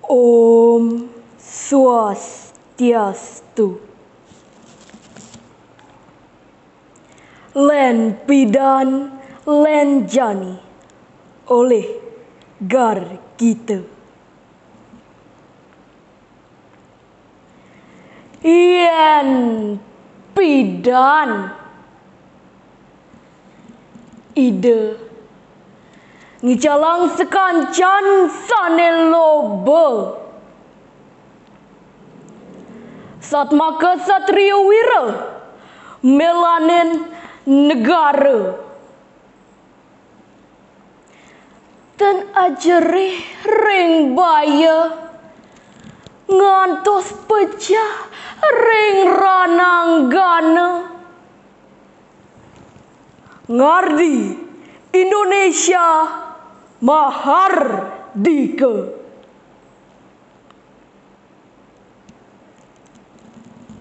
Om Swastiastu. Len pidan, len jani oleh gar kita. Yen pidan ide ngicalang sekancan sane loba. Sat maka satria wira melanen negara. Dan ajarih ring baya ngantos pecah ring rananggana. Ngardi Indonesia mahardika.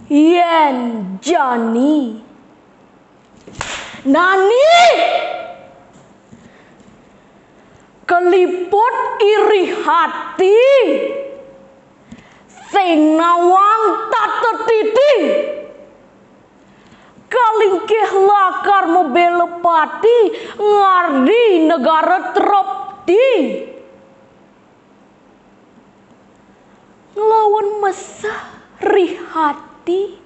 Yen jani nani keliput iri hati sing nawang tatetiti kalingkeh lakar mobelepati ngardi negara tropti ngelawan mesah rihati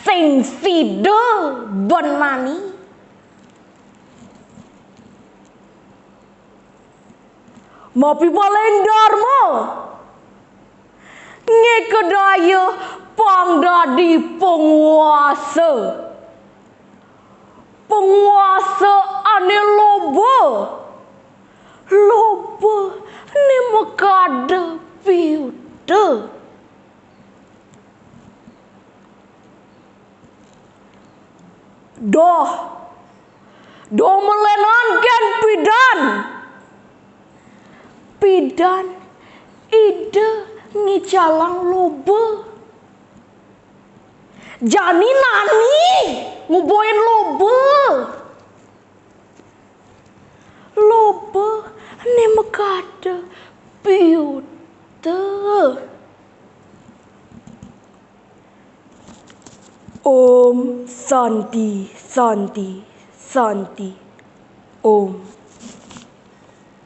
sing sida benani. Mapi paling dharma ngekedaya pangdadi penguasa. Penguasa ane loba. Loba ne makada piuda. Doh melenankan pidan. Pidan ide ngicalang loba. Jani nani nguboin loba. Loba ne makada piuda. Om Santi Santi Santi Om.